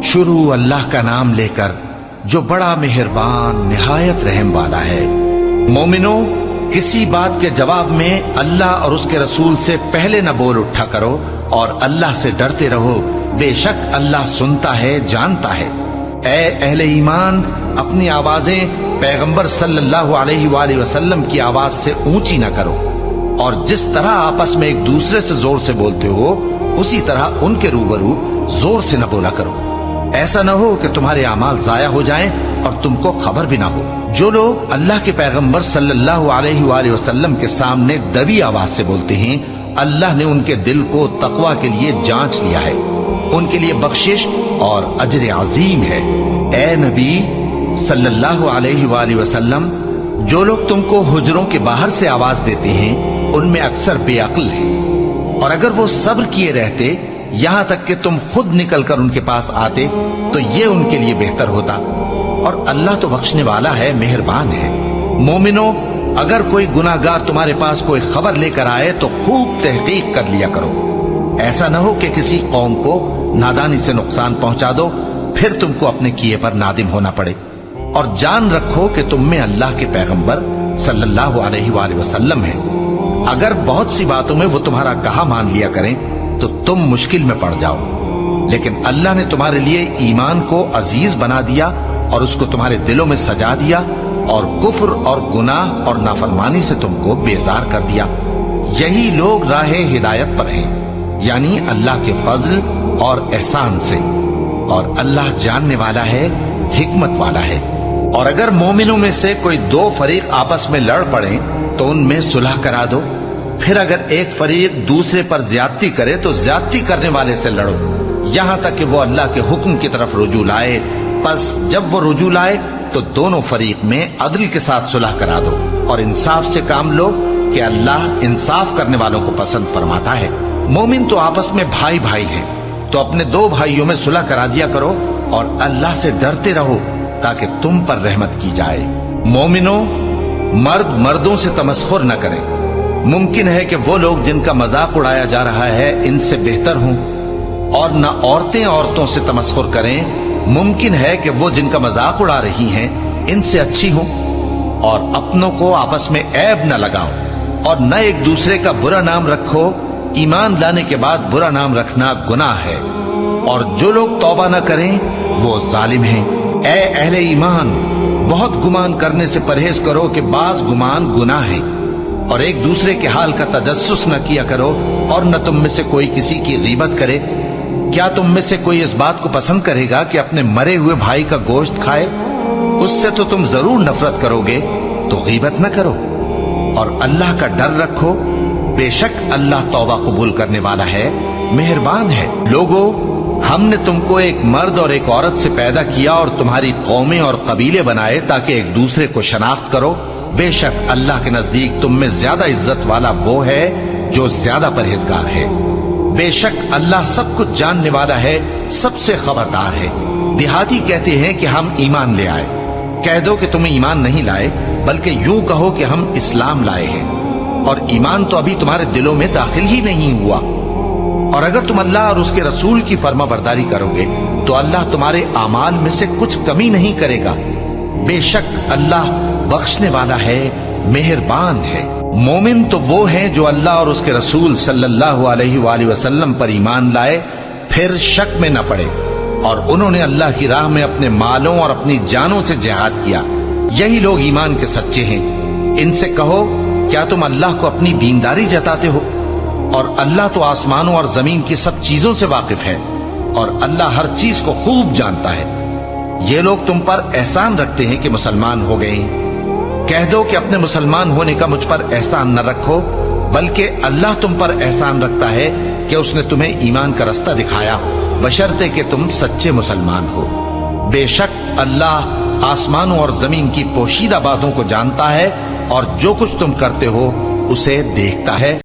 شروع اللہ کا نام لے کر جو بڑا مہربان نہایت رحم والا ہے۔ مومنو، کسی بات کے جواب میں اللہ اور اس کے رسول سے پہلے نہ بول اٹھا کرو اور اللہ سے ڈرتے رہو، بے شک اللہ سنتا ہے، جانتا ہے۔ اے اہل ایمان، اپنی آوازیں پیغمبر صلی اللہ علیہ وآلہ وسلم کی آواز سے اونچی نہ کرو، اور جس طرح آپس میں ایک دوسرے سے زور سے بولتے ہو اسی طرح ان کے روبرو زور سے نہ بولا کرو، ایسا نہ ہو کہ تمہارے اعمال ضائع ہو جائیں اور تم کو خبر بھی نہ ہو۔ جو لوگ اللہ کے پیغمبر صلی اللہ علیہ وآلہ وسلم کے سامنے دبی آواز سے بولتے ہیں، اللہ نے ان کے دل کو تقوی کے لیے جانچ لیا ہے، ان کے لیے بخشش اور اجر عظیم ہے۔ اے نبی صلی اللہ علیہ وآلہ وسلم، جو لوگ تم کو حجروں کے باہر سے آواز دیتے ہیں ان میں اکثر بے عقل ہیں، اور اگر وہ صبر کیے رہتے یہاں تک کہ تم خود نکل کر ان کے پاس آتے تو یہ ان کے لیے بہتر ہوتا، اور اللہ تو بخشنے والا ہے، مہربان ہے۔ مومنو، اگر کوئی گناہگار تمہارے پاس کوئی خبر لے کر آئے تو خوب تحقیق کر لیا کرو، ایسا نہ ہو کہ کسی قوم کو نادانی سے نقصان پہنچا دو پھر تم کو اپنے کیے پر نادم ہونا پڑے۔ اور جان رکھو کہ تم میں اللہ کے پیغمبر صلی اللہ علیہ وآلہ وسلم ہیں، اگر بہت سی باتوں میں وہ تمہارا کہا مان لیا کریں تو تم مشکل میں پڑ جاؤ، لیکن اللہ نے تمہارے لیے ایمان کو عزیز بنا دیا اور اس کو تمہارے دلوں میں سجا دیا، اور کفر اور گناہ اور نافرمانی سے تم کو بیزار کر دیا۔ یہی لوگ راہ ہدایت پر ہیں، یعنی اللہ کے فضل اور احسان سے، اور اللہ جاننے والا ہے، حکمت والا ہے۔ اور اگر مومنوں میں سے کوئی دو فریق آپس میں لڑ پڑیں تو ان میں صلح کرا دو، پھر اگر ایک فریق دوسرے پر زیادتی کرے تو زیادتی کرنے والے سے لڑو، یہاں تک کہ وہ اللہ کے حکم کی طرف رجوع لائے۔ پس جب وہ رجوع لائے تو دونوں فریق میں عدل کے ساتھ صلح کرا دو، اور انصاف سے کام لو کہ اللہ انصاف کرنے والوں کو پسند فرماتا ہے۔ مومن تو آپس میں بھائی بھائی ہیں، تو اپنے دو بھائیوں میں صلح کرا دیا کرو، اور اللہ سے ڈرتے رہو تاکہ تم پر رحمت کی جائے۔ مومنو، مرد مردوں سے تمسخر نہ کریں، ممکن ہے کہ وہ لوگ جن کا مذاق اڑایا جا رہا ہے ان سے بہتر ہوں، اور نہ عورتیں عورتوں سے تمسخر کریں، ممکن ہے کہ وہ جن کا مذاق اڑا رہی ہیں ان سے اچھی ہوں۔ اور اپنوں کو آپس میں عیب نہ لگاؤ، اور نہ ایک دوسرے کا برا نام رکھو، ایمان لانے کے بعد برا نام رکھنا گناہ ہے، اور جو لوگ توبہ نہ کریں وہ ظالم ہیں۔ اے اہل ایمان، بہت گمان کرنے سے پرہیز کرو کہ بعض گمان گناہ ہیں، اور ایک دوسرے کے حال کا تجسس نہ کیا کرو، اور نہ تم میں سے کوئی کسی کی غیبت کرے۔ کیا تم میں سے کوئی اس بات کو پسند کرے گا کہ اپنے مرے ہوئے بھائی کا گوشت کھائے؟ اس سے تو تم ضرور نفرت کرو گے، تو غیبت نہ کرو، اور اللہ کا ڈر رکھو، بے شک اللہ توبہ قبول کرنے والا ہے، مہربان ہے۔ لوگو، ہم نے تم کو ایک مرد اور ایک عورت سے پیدا کیا اور تمہاری قومیں اور قبیلے بنائے تاکہ ایک دوسرے کو شناخت کرو، بے شک اللہ کے نزدیک تم میں زیادہ عزت والا وہ ہے جو زیادہ پرہیزگار ہے۔ بے شک اللہ سب کچھ جاننے والا ہے، سب سے خبردار ہے۔ دیہاتی کہتے ہیں کہ ہم ایمان لے آئے، کہہ دو کہ تم ایمان نہیں لائے، بلکہ یوں کہو کہ ہم اسلام لائے ہیں، اور ایمان تو ابھی تمہارے دلوں میں داخل ہی نہیں ہوا۔ اور اگر تم اللہ اور اس کے رسول کی فرما برداری کرو گے تو اللہ تمہارے اعمال میں سے کچھ کمی نہیں کرے گا، بے شک اللہ بخشنے والا ہے، مہربان ہے۔ مومن تو وہ ہیں جو اللہ اور اس کے رسول صلی اللہ علیہ وآلہ وسلم پر ایمان لائے، پھر شک میں نہ پڑے، اور انہوں نے اللہ کی راہ میں اپنے مالوں اور اپنی جانوں سے جہاد کیا، یہی لوگ ایمان کے سچے ہیں۔ ان سے کہو، کیا تم اللہ کو اپنی دینداری جتاتے ہو؟ اور اللہ تو آسمانوں اور زمین کی سب چیزوں سے واقف ہے، اور اللہ ہر چیز کو خوب جانتا ہے۔ یہ لوگ تم پر احسان رکھتے ہیں کہ مسلمان ہو گئے، کہہ دو کہ اپنے مسلمان ہونے کا مجھ پر احسان نہ رکھو، بلکہ اللہ تم پر احسان رکھتا ہے کہ اس نے تمہیں ایمان کا رستہ دکھایا، بشرطے کہ تم سچے مسلمان ہو۔ بے شک اللہ آسمانوں اور زمین کی پوشیدہ باتوں کو جانتا ہے، اور جو کچھ تم کرتے ہو اسے دیکھتا ہے۔